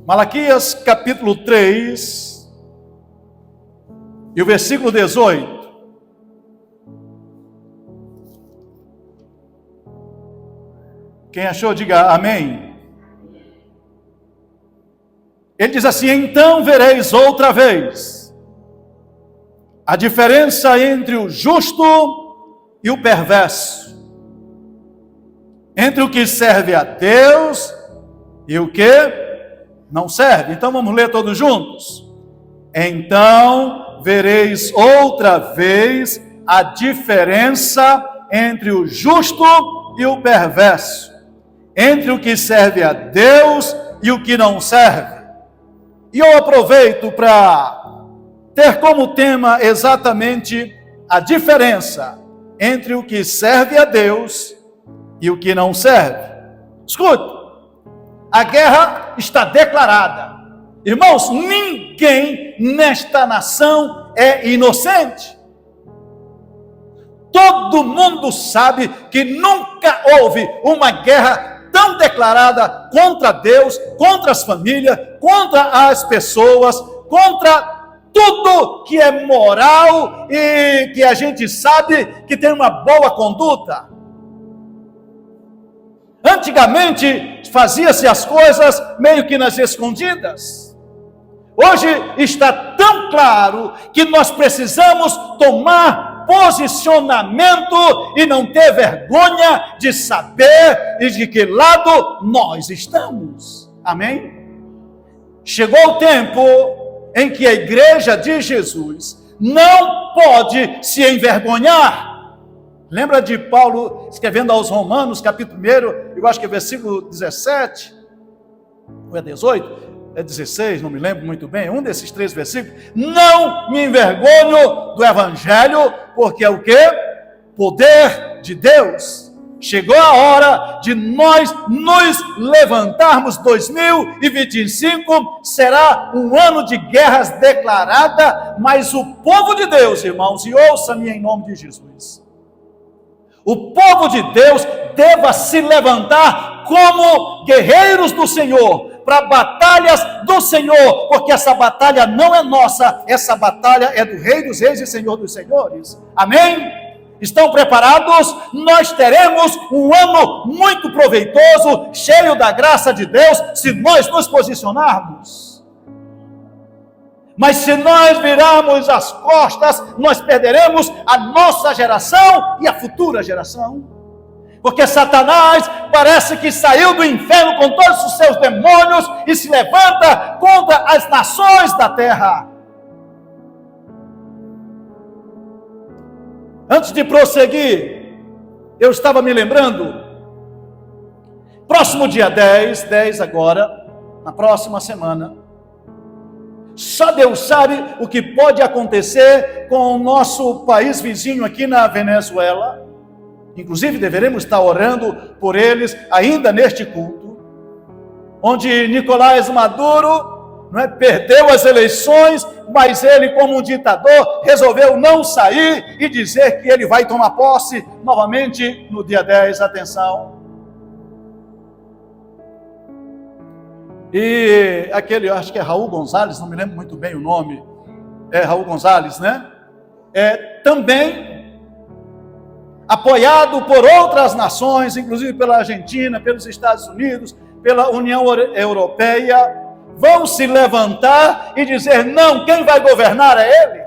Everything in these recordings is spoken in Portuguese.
Malaquias capítulo 3 e o versículo 18. Quem achou, diga amém. Ele diz assim: então vereis outra vez a diferença entre o justo e o perverso, entre o que serve a Deus e o que não serve. Então vamos ler todos juntos. Então vereis outra vez a diferença entre o justo e o perverso, entre o que serve a Deus e o que não serve. E eu aproveito para ter como tema exatamente a diferença entre o que serve a Deus e o que não serve. Escute, a guerra está declarada. Irmãos, ninguém nesta nação é inocente. Todo mundo sabe que nunca houve uma guerra tão declarada contra Deus, contra as famílias, contra as pessoas, contra tudo que é moral e que a gente sabe que tem uma boa conduta. Antigamente fazia-se as coisas meio que nas escondidas. Hoje está tão claro que nós precisamos tomar posicionamento e não ter vergonha de saber e de que lado nós estamos. Amém? Chegou o tempo em que a igreja de Jesus não pode se envergonhar. Lembra de Paulo escrevendo aos Romanos, capítulo 1, eu acho que é versículo 17, ou é 18? É 16, não me lembro muito bem, um desses 3 versículos. Não me envergonho do evangelho, porque é o quê? Poder de Deus. Chegou a hora de nós nos levantarmos. 2025 será um ano de guerras declarada, mas o povo de Deus, irmãos, e ouça-me em nome de Jesus, o povo de Deus deva se levantar como guerreiros do Senhor, para batalhas do Senhor, porque essa batalha não é nossa, essa batalha é do Rei dos Reis e Senhor dos Senhores. Amém? Estão preparados? Nós teremos um ano muito proveitoso, cheio da graça de Deus, se nós nos posicionarmos. Mas se nós virarmos as costas, nós perderemos a nossa geração e a futura geração. Porque Satanás parece que saiu do inferno com todos os seus demônios e se levanta contra as nações da terra. Antes de prosseguir, eu estava me lembrando, próximo dia 10 agora, na próxima semana, só Deus sabe o que pode acontecer com o nosso país vizinho aqui na Venezuela. Inclusive deveremos estar orando por eles ainda neste culto, onde Nicolás Maduro perdeu as eleições, mas ele, como um ditador, resolveu não sair e dizer que ele vai tomar posse novamente no dia 10, atenção. E aquele, acho que é Raul Gonzalez, não me lembro muito bem o nome, é Raul Gonzalez, né? Também apoiado por outras nações, inclusive pela Argentina, pelos Estados Unidos, pela União Europeia, vão se levantar e dizer: não, quem vai governar é ele.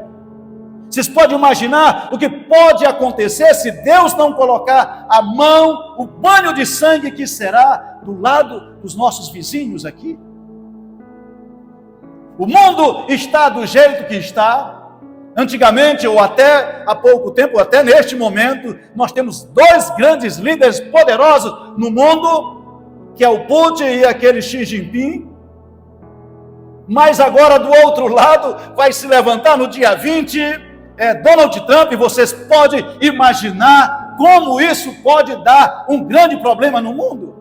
Vocês podem imaginar o que pode acontecer se Deus não colocar a mão, o banho de sangue que será do lado dos nossos vizinhos aqui? O mundo está do jeito que está. Antigamente, ou até há pouco tempo, ou até neste momento, nós temos 2 grandes líderes poderosos no mundo, que é o Putin e aquele Xi Jinping. Mas agora, do outro lado, vai se levantar no dia 20, Donald Trump, e vocês podem imaginar como isso pode dar um grande problema no mundo.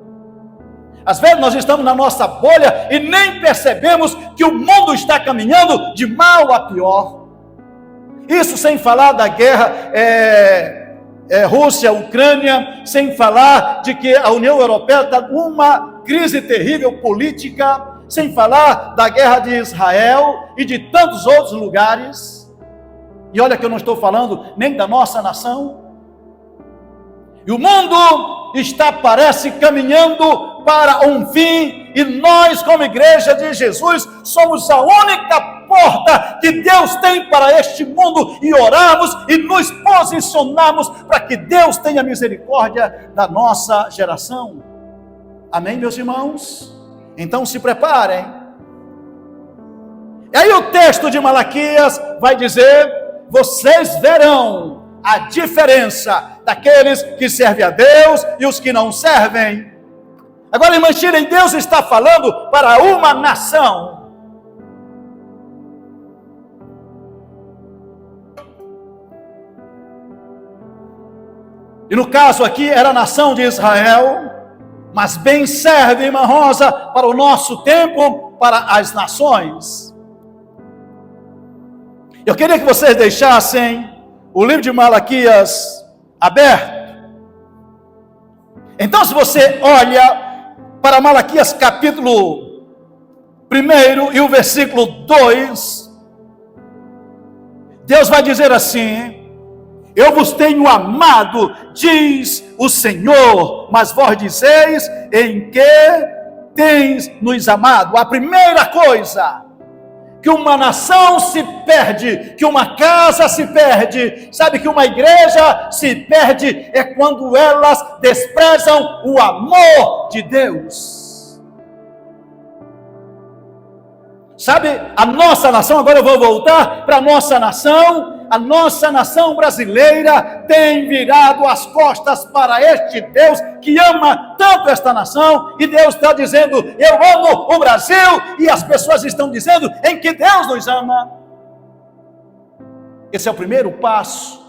Às vezes nós estamos na nossa bolha e nem percebemos que o mundo está caminhando de mal a pior. Isso sem falar da guerra Rússia, Ucrânia, sem falar de que a União Europeia está numa crise terrível política, sem falar da guerra de Israel e de tantos outros lugares. E olha que eu não estou falando nem da nossa nação. E o mundo está, parece, caminhando para um fim, e nós, como igreja de Jesus, somos a única porta que Deus tem para este mundo, e oramos e nos posicionamos para que Deus tenha misericórdia da nossa geração. Amém, meus irmãos? Então se preparem. E aí o texto de Malaquias vai dizer: vocês verão a diferença daqueles que servem a Deus e os que não servem. Agora imaginem, Deus está falando para uma nação. E no caso aqui era a nação de Israel, mas bem serve, irmã Rosa, para o nosso tempo, para as nações. Eu queria que vocês deixassem o livro de Malaquias aberto. Então, se você olha para Malaquias capítulo 1 e o versículo 2, Deus vai dizer assim: eu vos tenho amado, diz o Senhor, mas vós dizeis, em que tens nos amado? A primeira coisa que uma nação se perde, que uma casa se perde, sabe, que uma igreja se perde, é quando elas desprezam o amor de Deus. Sabe, a nossa nação, agora eu vou voltar para a nossa nação brasileira tem virado as costas para este Deus que ama tanto esta nação, e Deus está dizendo: eu amo o Brasil, e as pessoas estão dizendo: em que Deus nos ama. Esse é o primeiro passo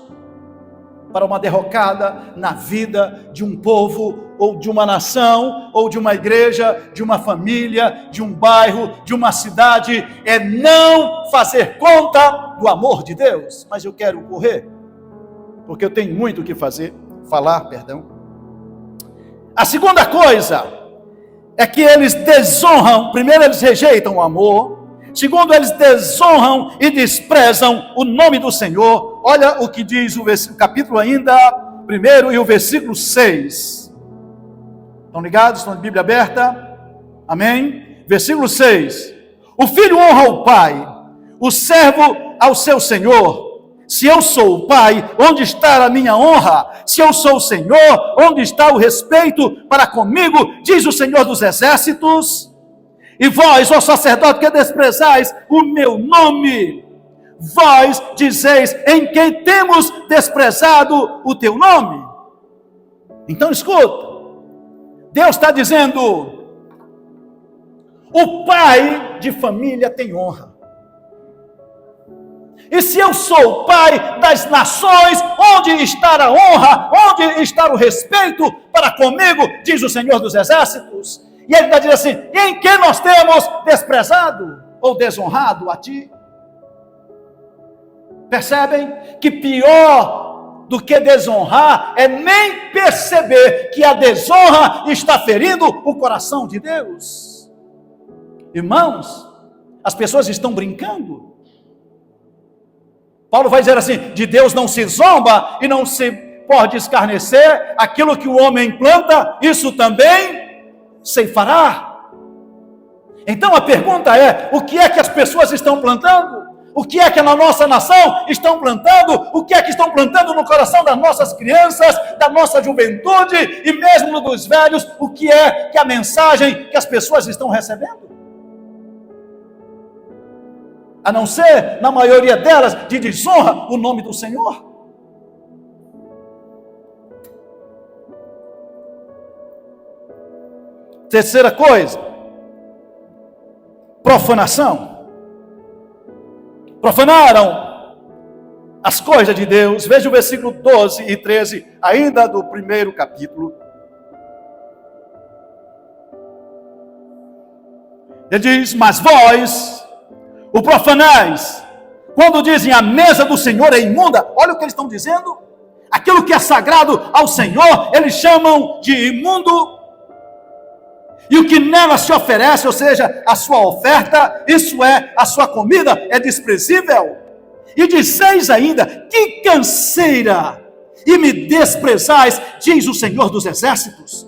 para uma derrocada na vida de um povo, ou de uma nação, ou de uma igreja, de uma família, de um bairro, de uma cidade, é não fazer conta do amor de Deus. Mas eu quero correr, porque eu tenho muito o que falar. A segunda coisa é que eles desonram. Primeiro, eles rejeitam o amor. Segundo, eles desonram e desprezam o nome do Senhor. Olha o que diz o capítulo ainda 1 e o versículo 6. Estão ligados? Estão de Bíblia aberta? Amém? Versículo 6. O filho honra o pai, o servo ao seu senhor. Se eu sou o pai, onde está a minha honra? Se eu sou o Senhor, onde está o respeito para comigo? Diz o Senhor dos exércitos. E vós, ó sacerdote, que desprezais o meu nome, vós dizeis: em quem temos desprezado o teu nome? Então escuta, Deus está dizendo: o pai de família tem honra. E se eu sou o pai das nações, onde está a honra? Onde está o respeito para comigo? Diz o Senhor dos exércitos. E ele está dizendo assim: em que nós temos desprezado ou desonrado a ti? Percebem que pior do que desonrar é nem perceber que a desonra está ferindo o coração de Deus. Irmãos, as pessoas estão brincando. Paulo vai dizer assim: de Deus não se zomba e não se pode escarnecer. Aquilo que o homem planta, isso também ceifará. Então a pergunta é: o que é que as pessoas estão plantando? O que é que na nossa nação estão plantando? O que é que estão plantando no coração das nossas crianças, da nossa juventude e mesmo dos velhos? O que é que a mensagem que as pessoas estão recebendo? A não ser, na maioria delas, de desonra o nome do Senhor. Terceira coisa, profanação. Profanaram as coisas de Deus. Veja o versículo 12 e 13, ainda do primeiro capítulo. Ele diz: mas vós o profanais, quando dizem a mesa do Senhor é imunda. Olha o que eles estão dizendo. Aquilo que é sagrado ao Senhor, eles chamam de imundo. E o que nela se oferece, ou seja, a sua oferta, isso é, a sua comida, é desprezível. E disseis ainda, que canseira, e me desprezais, diz o Senhor dos Exércitos.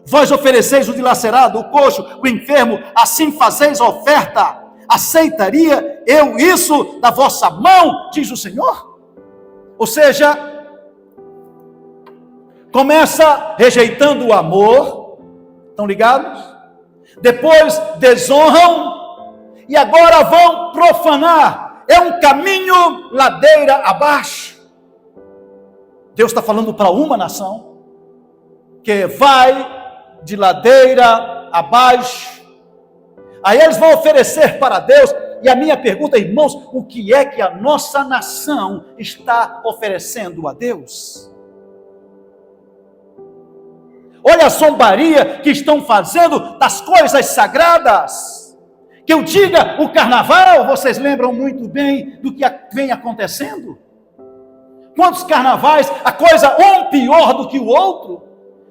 Vós ofereceis o dilacerado, o coxo, o enfermo, assim fazeis a oferta. Aceitaria eu isso da vossa mão, diz o Senhor? Ou seja, começa rejeitando o amor, estão ligados? Depois desonram, e agora vão profanar. É um caminho ladeira abaixo. Deus está falando para uma nação, que vai de ladeira abaixo. Aí eles vão oferecer para Deus. E a minha pergunta, irmãos, o que é que a nossa nação está oferecendo a Deus? Olha a zombaria que estão fazendo das coisas sagradas. Que eu diga, o carnaval, vocês lembram muito bem do que vem acontecendo? Quantos carnavais, a coisa um pior do que o outro?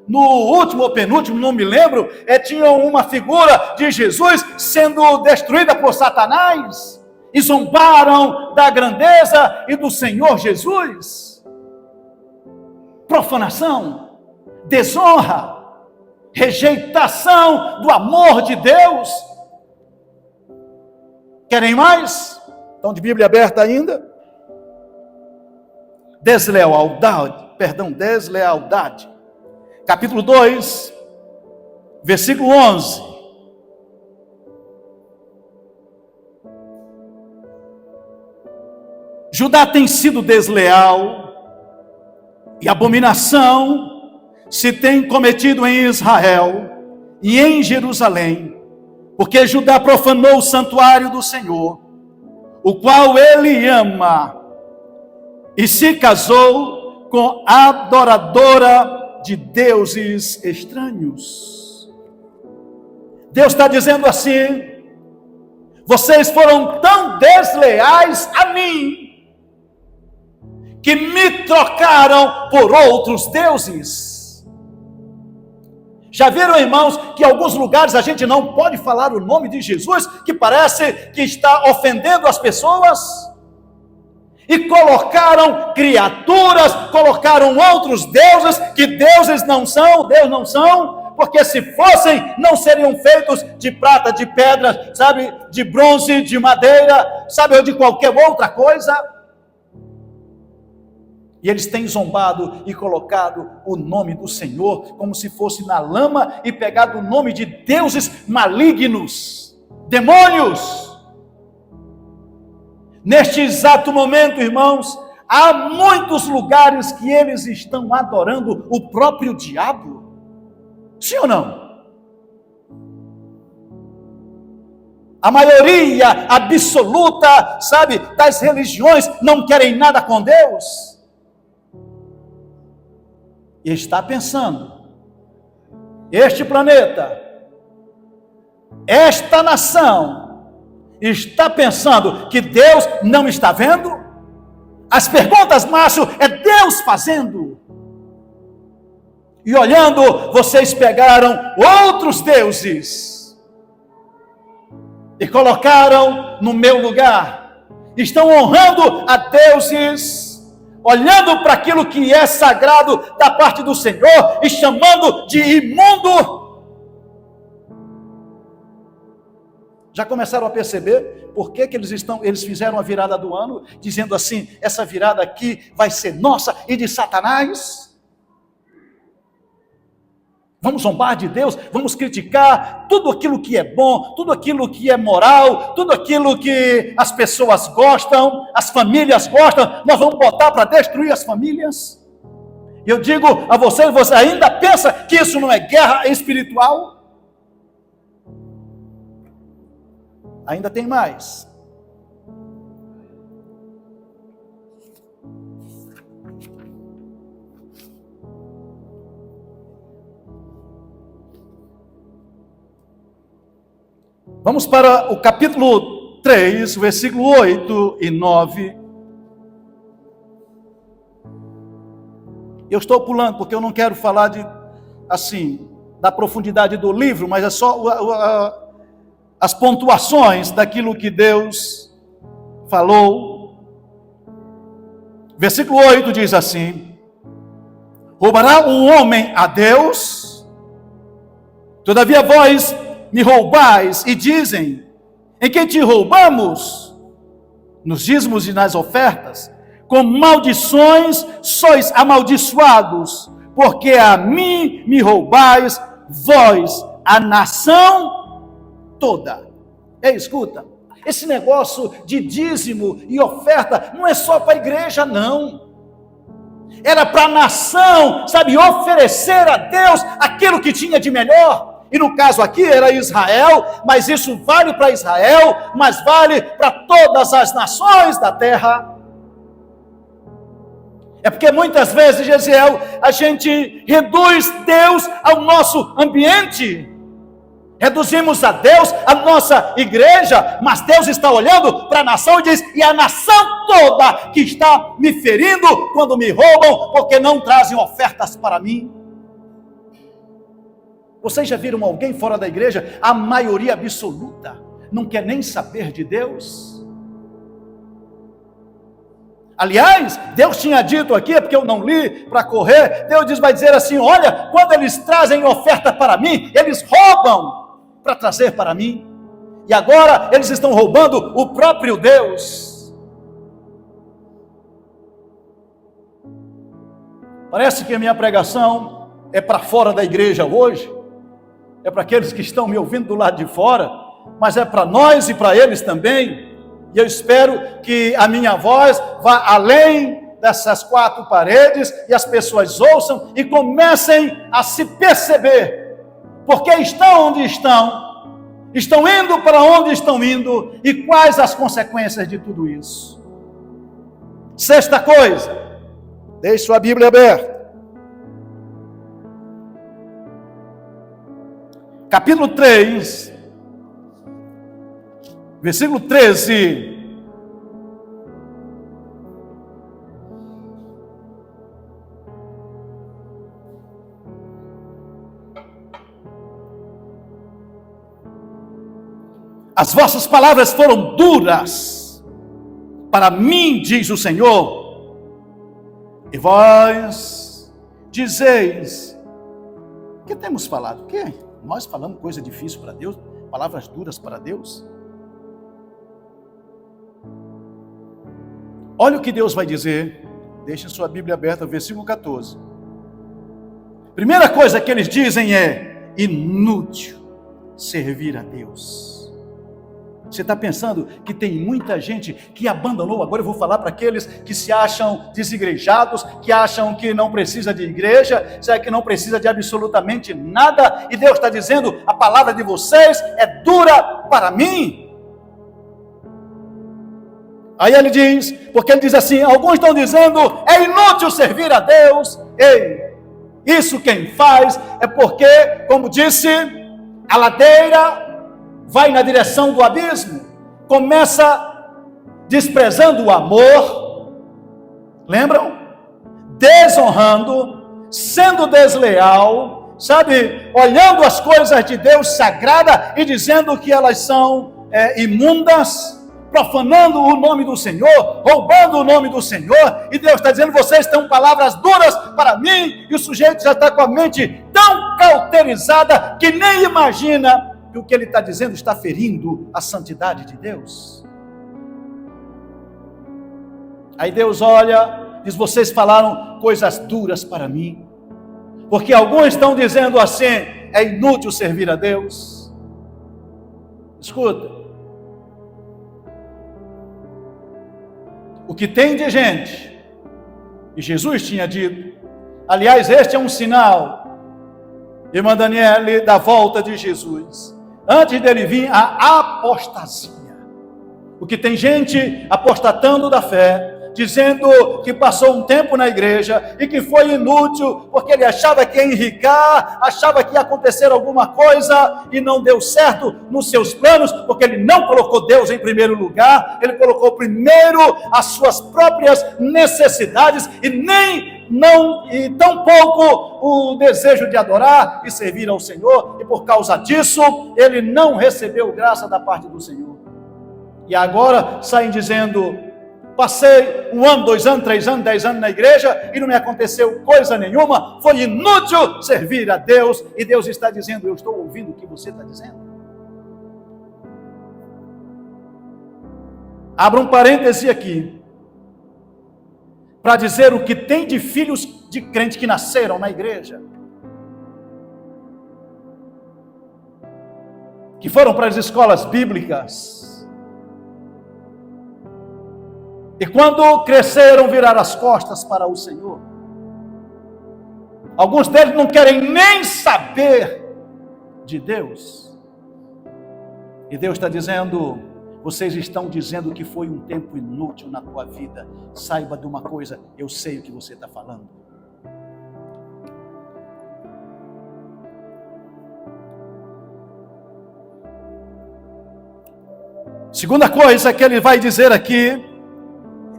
No último ou penúltimo, não me lembro, tinha uma figura de Jesus sendo destruída por Satanás, e zombaram da grandeza e do Senhor Jesus. Profanação, desonra, rejeitação do amor de Deus. Querem mais? Estão de Bíblia aberta ainda? Deslealdade. Capítulo 2, versículo 11. Judá tem sido desleal, e abominação se tem cometido em Israel e em Jerusalém, porque Judá profanou o santuário do Senhor, o qual ele ama, e se casou com adoradora de deuses estranhos. Deus está dizendo assim: vocês foram tão desleais a mim, que me trocaram por outros deuses. Já viram, irmãos, que em alguns lugares a gente não pode falar o nome de Jesus, que parece que está ofendendo as pessoas? E colocaram criaturas, colocaram outros deuses, que deuses não são, Deus não são, porque se fossem, não seriam feitos de prata, de pedra, sabe, de bronze, de madeira, sabe, ou de qualquer outra coisa. E eles têm zombado e colocado o nome do Senhor, como se fosse na lama, e pegado o nome de deuses malignos, demônios. Neste exato momento, irmãos, há muitos lugares que eles estão adorando o próprio diabo. Sim ou não? A maioria absoluta, sabe, das religiões não querem nada com Deus. E está pensando, este planeta, esta nação, está pensando que Deus não está vendo? As perguntas, macho, é Deus fazendo. E olhando, vocês pegaram outros deuses e colocaram no meu lugar. Estão honrando a deuses, olhando para aquilo que é sagrado da parte do Senhor e chamando de imundo. Já começaram a perceber por que eles fizeram a virada do ano, dizendo assim, essa virada aqui vai ser nossa e de Satanás? Vamos zombar de Deus, vamos criticar tudo aquilo que é bom, tudo aquilo que é moral, tudo aquilo que as pessoas gostam, as famílias gostam, nós vamos botar para destruir as famílias? Eu digo a você ainda pensa que isso não é guerra espiritual? Ainda tem mais. Vamos para o capítulo 3, versículo 8 e 9. Eu estou pulando porque eu não quero falar de, assim, da profundidade do livro, mas é só as pontuações daquilo que Deus falou. Versículo 8 diz assim: roubará um homem a Deus? Todavia vós me roubais e dizem: em que te roubamos? Nos dízimos e nas ofertas. Com maldições sois amaldiçoados, porque a mim me roubais, vós, a nação toda. Escuta, esse negócio de dízimo e oferta não é só para a igreja, não. Era para a nação, sabe, oferecer a Deus aquilo que tinha de melhor. E no caso aqui era Israel, mas isso vale para Israel, mas vale para todas as nações da terra. É porque muitas vezes, Gesiel, a gente reduz Deus ao nosso ambiente. Reduzimos a Deus a nossa igreja, mas Deus está olhando para a nação e diz: e a nação toda que está me ferindo quando me roubam, porque não trazem ofertas para mim. Vocês já viram alguém fora da igreja? A maioria absoluta não quer nem saber de Deus. Aliás, Deus tinha dito aqui, é porque eu não li para correr, Deus vai dizer assim: olha, quando eles trazem oferta para mim, eles roubam para trazer para mim, e agora eles estão roubando o próprio Deus. Parece que a minha pregação é para fora da igreja hoje, é para aqueles que estão me ouvindo do lado de fora, mas é para nós e para eles também. E eu espero que a minha voz vá além dessas quatro paredes e as pessoas ouçam e comecem a se perceber, porque estão onde estão indo para onde estão indo e quais as consequências de tudo isso. Sexta coisa, deixe sua Bíblia aberta. Capítulo 3, versículo 13. As vossas palavras foram duras para mim, diz o Senhor, e vós dizeis: o que temos falado? O que? Nós falamos coisa difícil para Deus, palavras duras para Deus? Olha o que Deus vai dizer, deixe sua Bíblia aberta, versículo 14. Primeira coisa que eles dizem é: inútil servir a Deus. Você está pensando que tem muita gente que abandonou? Agora eu vou falar para aqueles que se acham desigrejados, que acham que não precisa de igreja, que não precisa de absolutamente nada, e Deus está dizendo: a palavra de vocês é dura para mim. Aí ele diz, porque ele diz assim: alguns estão dizendo, é inútil servir a Deus. Ei, isso quem faz é porque, como disse, a ladeira vai na direção do abismo, começa desprezando o amor, lembram? Desonrando, sendo desleal, sabe? Olhando as coisas de Deus sagrada e dizendo que elas são imundas, profanando o nome do Senhor, roubando o nome do Senhor, e Deus está dizendo: vocês têm palavras duras para mim, e o sujeito já está com a mente tão cauterizada que nem imagina que o que ele está dizendo está ferindo a santidade de Deus. Aí Deus olha, diz: vocês falaram coisas duras para mim, porque alguns estão dizendo assim: é inútil servir a Deus. Escuta, o que tem de gente, e Jesus tinha dito, aliás, este é um sinal, irmã Daniele, da volta de Jesus. Antes dele vir a apostasia, o que tem gente apostatando da fé, dizendo que passou um tempo na igreja e que foi inútil, porque ele achava que ia enricar, achava que ia acontecer alguma coisa e não deu certo nos seus planos, porque ele não colocou Deus em primeiro lugar, ele colocou primeiro as suas próprias necessidades e nem e tampouco o desejo de adorar e servir ao Senhor, e por causa disso, ele não recebeu graça da parte do Senhor. E agora saem dizendo: passei 1 ano, 2 anos, 3 anos, 10 anos na igreja e não me aconteceu coisa nenhuma, foi inútil servir a Deus. E Deus está dizendo: eu estou ouvindo o que você está dizendo. Abra um parêntese aqui, para dizer o que tem de filhos de crente que nasceram na igreja, que foram para as escolas bíblicas, e quando cresceram viraram as costas para o Senhor. Alguns deles não querem nem saber de Deus. E Deus está dizendo: vocês estão dizendo que foi um tempo inútil na tua vida. Saiba de uma coisa, eu sei o que você está falando. Segunda coisa que ele vai dizer aqui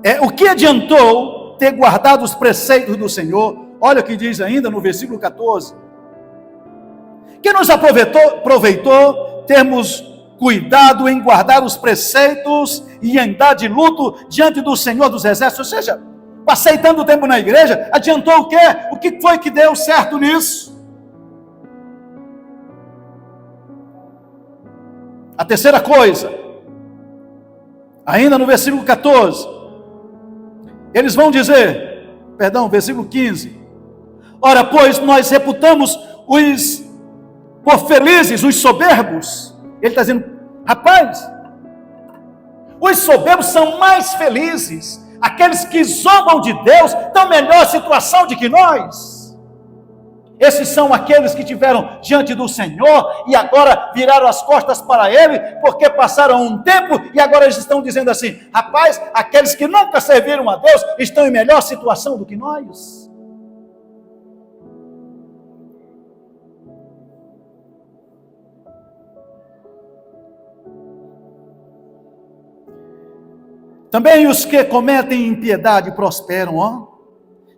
é: o que adiantou ter guardado os preceitos do Senhor? Olha o que diz ainda no versículo 14. Que nos aproveitou termos cuidado em guardar os preceitos e andar de luto diante do Senhor dos Exércitos. Ou seja, passei tanto tempo na igreja, adiantou o quê? O que foi que deu certo nisso? A terceira coisa, ainda no versículo 14, eles vão dizer, versículo 15: ora, pois nós reputamos por felizes os soberbos. Ele está dizendo: rapaz, os soberbos são mais felizes. Aqueles que zombam de Deus estão em melhor situação do que nós. Esses são aqueles que tiveram diante do Senhor e agora viraram as costas para Ele, porque passaram um tempo e agora eles estão dizendo assim: rapaz, aqueles que nunca serviram a Deus estão em melhor situação do que nós. Também os que cometem impiedade prosperam, ó.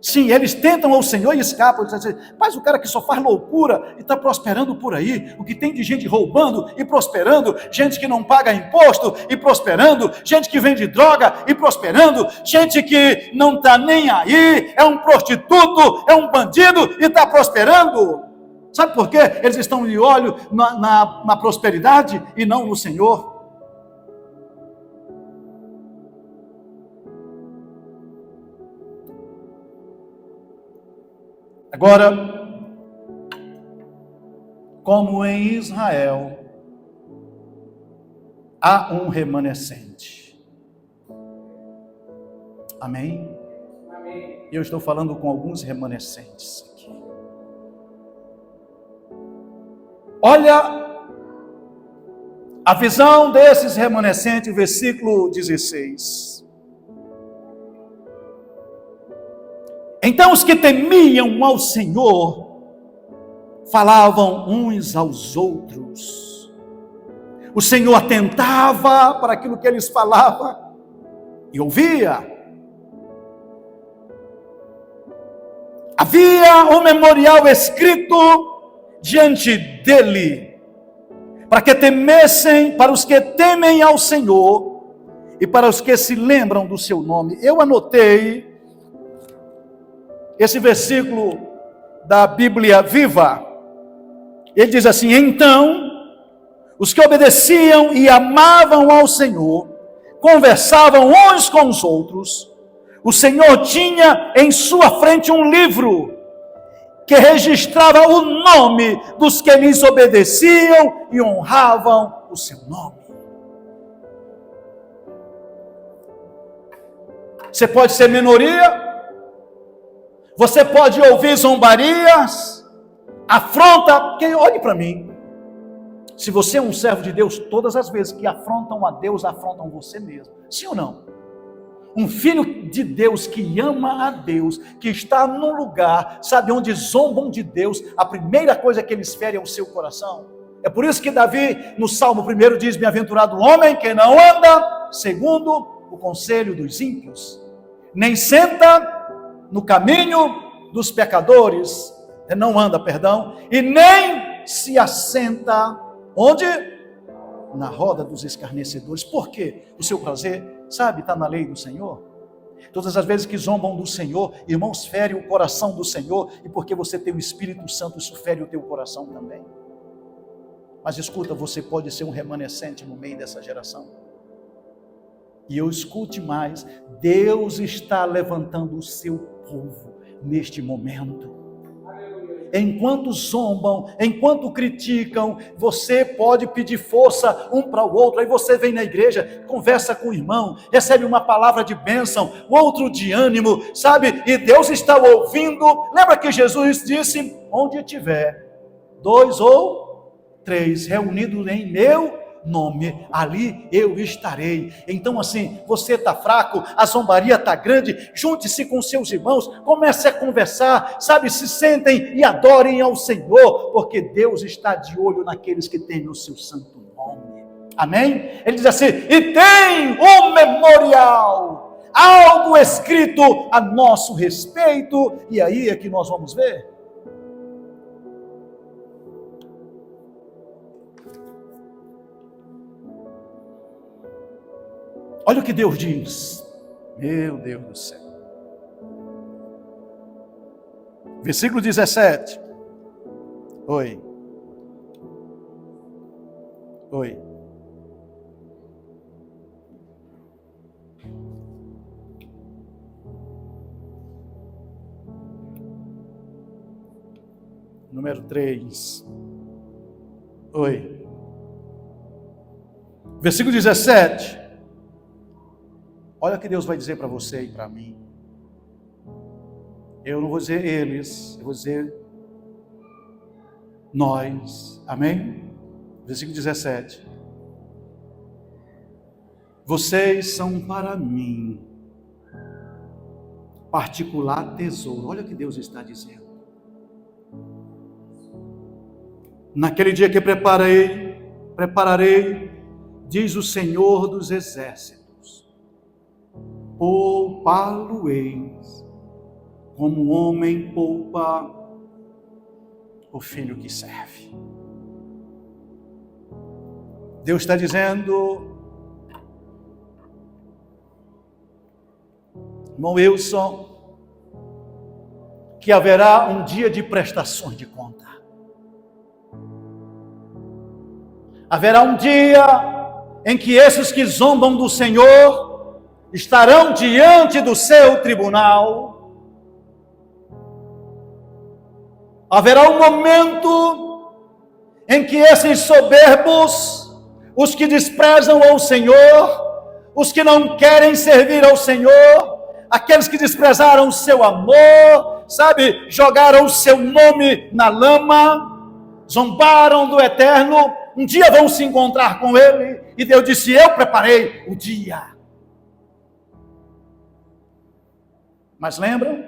Sim, eles tentam ao Senhor e escapam. Eles dizem: mas o cara que só faz loucura e está prosperando por aí, o que tem de gente roubando e prosperando, gente que não paga imposto e prosperando, gente que vende droga e prosperando, gente que não está nem aí, é um prostituto, é um bandido e está prosperando. Sabe por quê? Eles estão de olho na prosperidade e não no Senhor. Agora, como em Israel, há um remanescente. Amém? Amém. Eu estou falando com alguns remanescentes aqui. Olha a visão desses remanescentes, versículo 16. Então os que temiam ao Senhor falavam uns aos outros. O Senhor atentava para aquilo que eles falavam e ouvia. Havia um memorial escrito diante dele, para que temessem, para os que temem ao Senhor e para os que se lembram do seu nome. Eu anotei esse versículo da Bíblia Viva. Ele diz assim: então, os que obedeciam e amavam ao Senhor, conversavam uns com os outros. O Senhor tinha em sua frente um livro, que registrava o nome dos que lhes obedeciam e honravam o seu nome. Você pode ser minoria, você pode ouvir zombarias, afronta, porque olhe para mim, se você é um servo de Deus, todas as vezes que afrontam a Deus, afrontam você mesmo, sim ou não? Um filho de Deus que ama a Deus, que está num lugar, sabe, onde zombam de Deus, a primeira coisa que eles ferem é o seu coração. É por isso que Davi, no Salmo 1 diz: bem-aventurado o homem que não anda segundo o conselho dos ímpios, nem senta no caminho dos pecadores, não anda, perdão, e nem se assenta, onde? Na roda dos escarnecedores. Por quê? O seu prazer, sabe, está na lei do Senhor. Todas as vezes que zombam do Senhor, irmãos, fere o coração do Senhor, e porque você tem o Espírito Santo, isso fere o teu coração também. Mas escuta, você pode ser um remanescente no meio dessa geração. E eu escute mais, Deus está levantando o seu povo neste momento. Enquanto zombam, enquanto criticam, você pode pedir força um para o outro. Aí você vem na igreja, conversa com o irmão, recebe uma palavra de bênção, outro de ânimo, sabe? E Deus está ouvindo. Lembra que Jesus disse: onde tiver 2 ou 3 reunidos em meu nome, ali eu estarei. Então assim, você está fraco, a zombaria está grande, junte-se com seus irmãos, comece a conversar, sabe, se sentem e adorem ao Senhor, porque Deus está de olho naqueles que têm o seu santo nome, amém? Ele diz assim, e tem um memorial, algo escrito a nosso respeito, e aí é que nós vamos ver. Olha o que Deus diz, meu Deus do céu. Versículo 17. Oi. Número 3. Oi. Versículo 17. Olha o que Deus vai dizer para você e para mim. Eu não vou dizer eles, eu vou dizer nós. Amém? Versículo 17. Vocês são para mim particular tesouro. Olha o que Deus está dizendo. Naquele dia que prepararei, diz o Senhor dos exércitos, poupá-lo-eis, como o homem poupa o filho que serve. Deus está dizendo, irmão Wilson, que haverá um dia de prestações de conta. Haverá um dia em que esses que zombam do Senhor estarão diante do seu tribunal. Haverá um momento em que esses soberbos, os que desprezam ao Senhor, os que não querem servir ao Senhor, aqueles que desprezaram o seu amor, sabe, jogaram o seu nome na lama, zombaram do Eterno, um dia vão se encontrar com Ele, e Deus disse, eu preparei o dia. Mas lembram?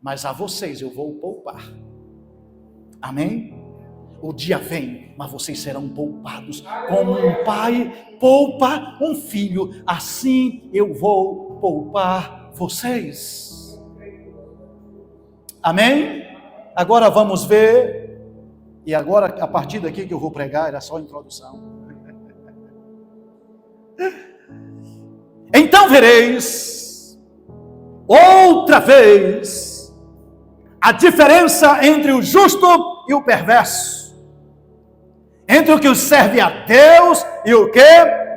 Mas a vocês eu vou poupar. Amém? O dia vem, mas vocês serão poupados. Como um pai poupa um filho, assim eu vou poupar vocês. Amém? Agora vamos ver. E agora, a partir daqui que eu vou pregar, era só a introdução. Então vereis outra vez a diferença entre o justo e o perverso, entre o que serve a Deus e o que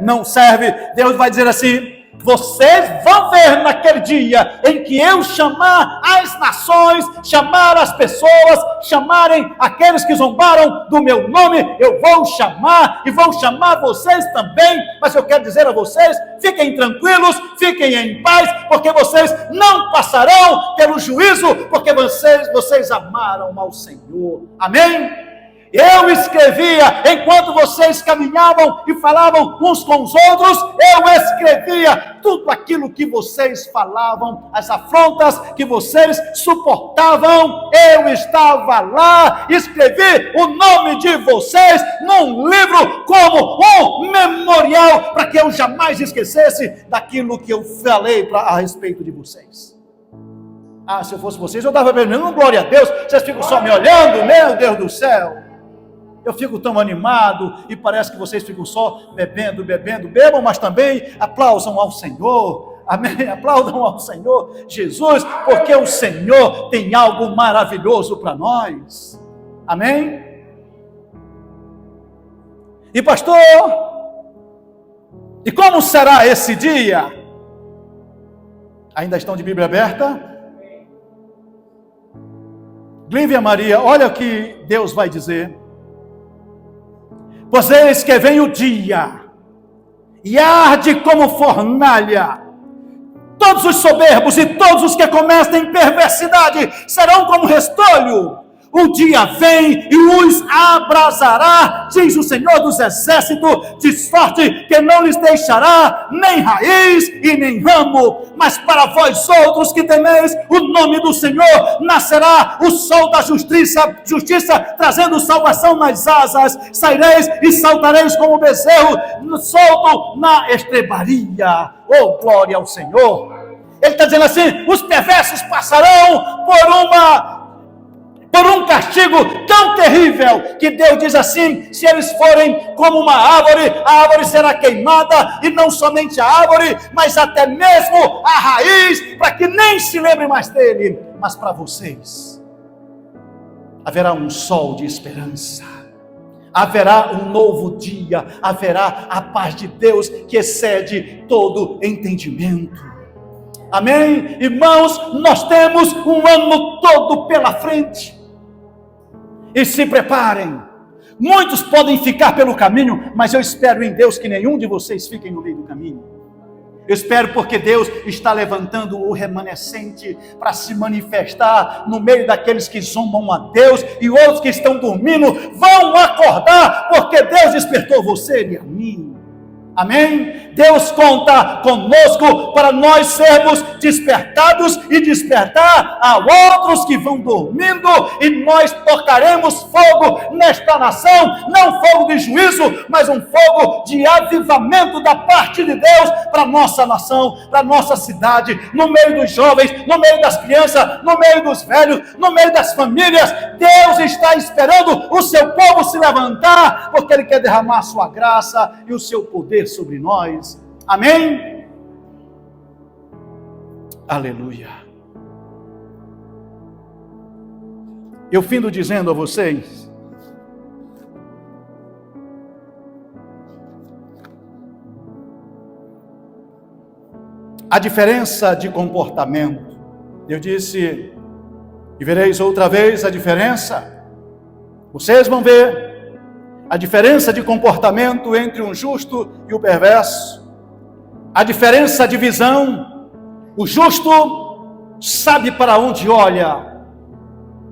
não serve. Deus vai dizer assim, vocês vão ver naquele dia em que eu chamar as nações, chamar as pessoas, chamarem aqueles que zombaram do meu nome, eu vou chamar e vou chamar vocês também, mas eu quero dizer a vocês, fiquem tranquilos, fiquem em paz, porque vocês não passarão pelo juízo, porque vocês amaram ao Senhor. Amém? Eu escrevia, enquanto vocês caminhavam e falavam uns com os outros, eu escrevia tudo aquilo que vocês falavam, as afrontas que vocês suportavam, eu estava lá, escrevi o nome de vocês num livro como um memorial, para que eu jamais esquecesse daquilo que eu falei a respeito de vocês. Se eu fosse vocês, eu dava mesmo, glória a Deus. Vocês ficam só me olhando, meu Deus do céu. Eu fico tão animado e parece que vocês ficam só bebendo, bebam, mas também aplaudam ao Senhor. Amém? Aplaudam ao Senhor Jesus, porque o Senhor tem algo maravilhoso para nós. Amém? E pastor, e como será esse dia? Ainda estão de Bíblia aberta? Glívia Maria, olha o que Deus vai dizer. Pois eis que vem o dia, e arde como fornalha. Todos os soberbos e todos os que cometem em perversidade serão como restolho. O dia vem e os abrasará, diz o Senhor dos Exércitos, de sorte que não lhes deixará nem raiz e nem ramo. Mas para vós outros que temeis o nome do Senhor, nascerá o sol da justiça, trazendo salvação nas asas. Saireis e saltareis como bezerro solto na estrebaria. Oh, glória ao Senhor! Ele está dizendo assim: os perversos passarão por um castigo tão terrível, que Deus diz assim: se eles forem como uma árvore, a árvore será queimada, e não somente a árvore, mas até mesmo a raiz, para que nem se lembre mais dele. Mas para vocês haverá um sol de esperança, haverá um novo dia, haverá a paz de Deus que excede todo entendimento. Amém? Irmãos, nós temos um ano todo pela frente. E se preparem. Muitos podem ficar pelo caminho, mas eu espero em Deus que nenhum de vocês fiquem no meio do caminho. Eu espero, porque Deus está levantando o remanescente para se manifestar no meio daqueles que zombam a Deus, e outros que estão dormindo vão acordar, porque Deus despertou você e a mim. Amém? Deus conta conosco para nós sermos despertados e despertar a outros que vão dormindo, e nós tocaremos fogo nesta nação, não fogo de juízo, mas um fogo de avivamento da parte de Deus para a nossa nação, para a nossa cidade, no meio dos jovens, no meio das crianças, no meio dos velhos, no meio das famílias. Deus está esperando o seu povo se levantar, porque Ele quer derramar a sua graça e o seu poder sobre nós. Amém? Aleluia. Eu findo dizendo a vocês, a diferença de comportamento. Eu disse, e vereis outra vez a diferença. Vocês vão ver a diferença de comportamento entre um justo e o perverso. A diferença de visão. O justo sabe para onde olha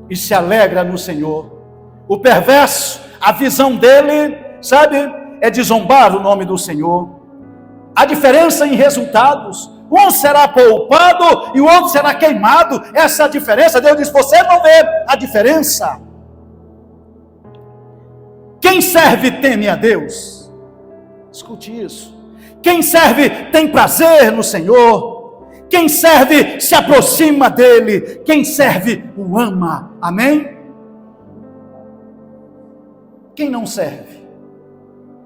e se alegra no Senhor. O perverso, a visão dele, sabe, é de zombar o nome do Senhor. A diferença em resultados. Um será poupado e o outro será queimado. Essa é a diferença. Deus diz: você não vê a diferença. Quem serve teme a Deus. Escute isso. Quem serve tem prazer no Senhor. Quem serve se aproxima dele. Quem serve o ama. Amém? Quem não serve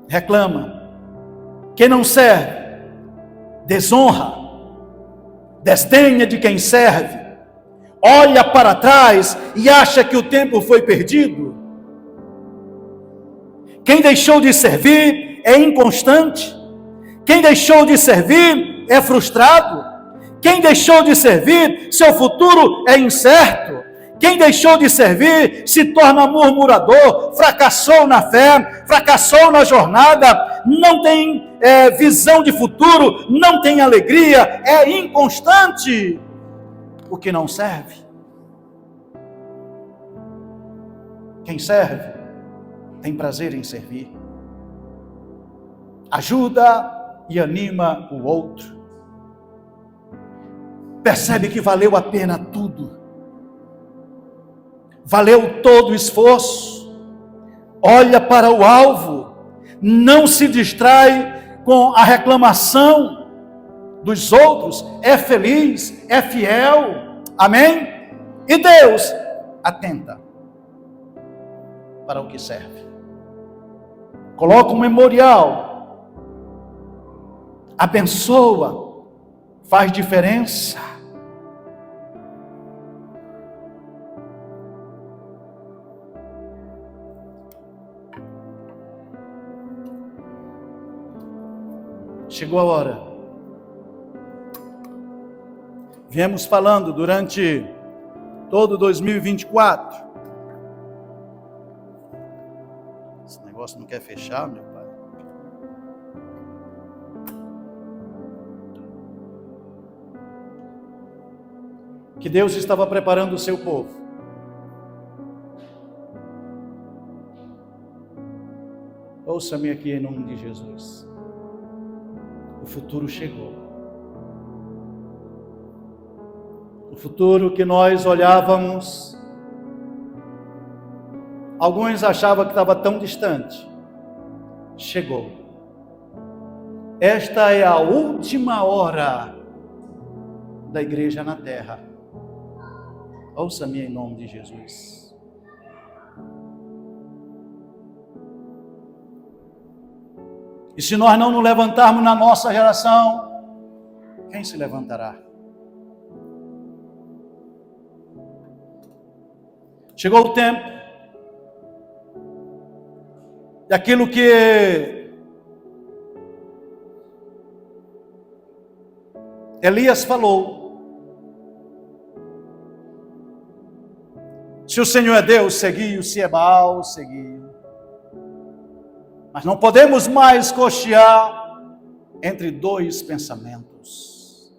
reclama. Quem não serve desonra, desdenha de quem serve, olha para trás e acha que o tempo foi perdido. Quem deixou de servir é inconstante. Quem deixou de servir é frustrado. Quem deixou de servir, seu futuro é incerto. Quem deixou de servir se torna murmurador, fracassou na fé, fracassou na jornada, não tem visão de futuro, não tem alegria, é inconstante. O que não serve. Quem serve tem prazer em servir. Ajuda e anima o outro. Percebe que valeu a pena tudo. Valeu todo o esforço. Olha para o alvo. Não se distrai com a reclamação dos outros, é feliz, é fiel, amém? E Deus atenta para o que serve. Coloca um memorial, abençoa, faz diferença. Chegou a hora. Viemos falando durante todo 2024. Esse negócio não quer fechar, meu pai. Que Deus estava preparando o seu povo. Ouça-me aqui em nome de Jesus. O futuro chegou. O futuro que nós olhávamos, alguns achavam que estava tão distante. Chegou. Esta é a última hora da igreja na terra. Ouça-me em nome de Jesus. E se nós não nos levantarmos na nossa geração, quem se levantará? Chegou o tempo daquilo que Elias falou. Se o Senhor é Deus, seguiu. Se é Baal, seguiu. Mas não podemos mais cochear entre dois pensamentos.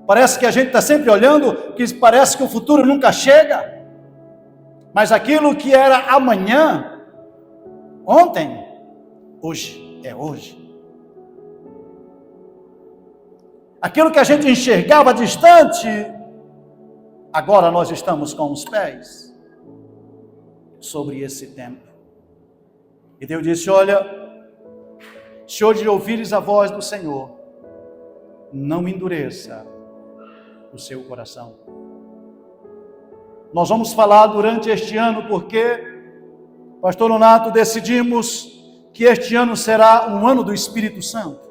Parece que a gente está sempre olhando, que parece que o futuro nunca chega. Mas aquilo que era amanhã, ontem, hoje é hoje. Aquilo que a gente enxergava distante, agora nós estamos com os pés sobre esse tempo. E Deus disse: olha, se hoje ouvires a voz do Senhor, não endureça o seu coração. Nós vamos falar durante este ano, porque, pastor Nonato, decidimos que este ano será um ano do Espírito Santo,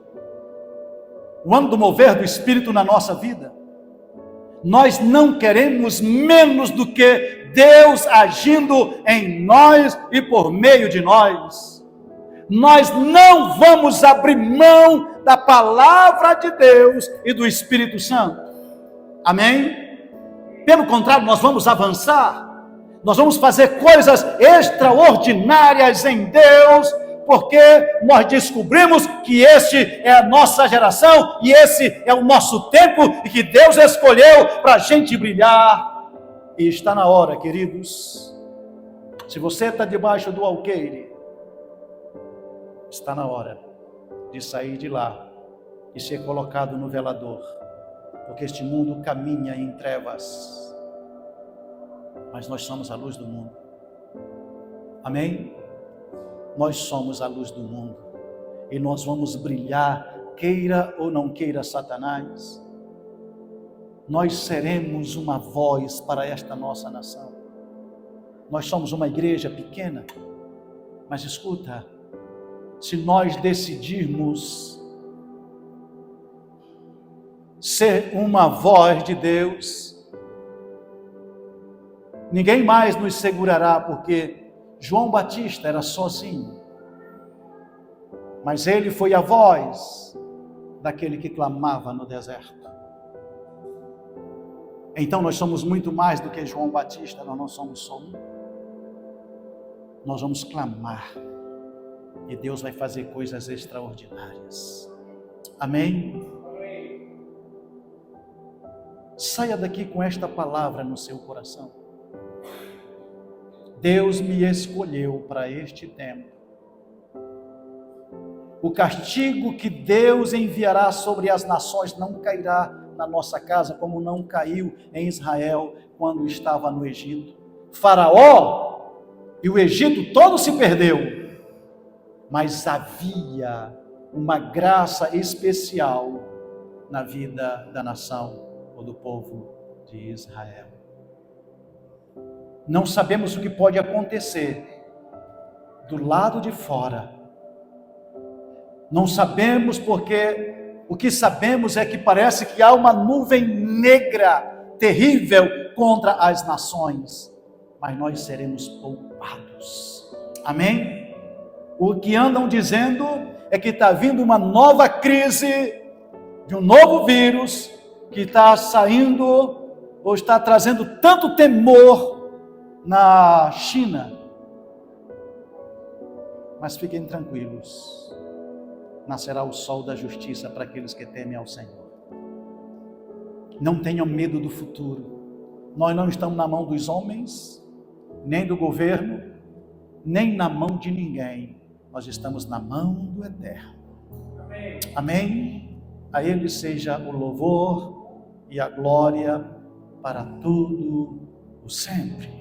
um ano do mover do Espírito na nossa vida. Nós não queremos menos do que Deus agindo em nós e por meio de nós. Nós não vamos abrir mão da palavra de Deus e do Espírito Santo. Amém? Pelo contrário, nós vamos avançar. Nós vamos fazer coisas extraordinárias em Deus, porque nós descobrimos que este é a nossa geração e esse é o nosso tempo e que Deus escolheu para a gente brilhar. E está na hora, queridos. Se você está debaixo do alqueire, está na hora de sair de lá e ser colocado no velador, porque este mundo caminha em trevas, mas nós somos a luz do mundo. Amém? Nós somos a luz do mundo e nós vamos brilhar, queira ou não queira Satanás. Nós seremos uma voz para esta nossa nação. Nós somos uma igreja pequena, mas escuta, se nós decidirmos ser uma voz de Deus, ninguém mais nos segurará, porque João Batista era sozinho, mas ele foi a voz daquele que clamava no deserto. Então nós somos muito mais do que João Batista, nós não somos só um. Nós vamos clamar e Deus vai fazer coisas extraordinárias. Amém? Saia daqui com esta palavra no seu coração. Deus me escolheu para este tempo. O castigo que Deus enviará sobre as nações não cairá na nossa casa, como não caiu em Israel quando estava no Egito. Faraó e o Egito todo se perdeu, mas havia uma graça especial na vida da nação ou do povo de Israel. Não sabemos o que pode acontecer do lado de fora. Não sabemos porque o que sabemos é que parece que há uma nuvem negra, terrível, contra as nações. Mas nós seremos poupados. Amém? O que andam dizendo é que está vindo uma nova crise, de um novo vírus, que está saindo, ou está trazendo tanto temor na China. Mas fiquem tranquilos, nascerá o sol da justiça para aqueles que temem ao Senhor. Não tenham medo do futuro. Nós não estamos na mão dos homens, nem do governo, nem na mão de ninguém. Nós estamos na mão do Eterno. Amém? Amém? A Ele seja o louvor e a glória para tudo o sempre.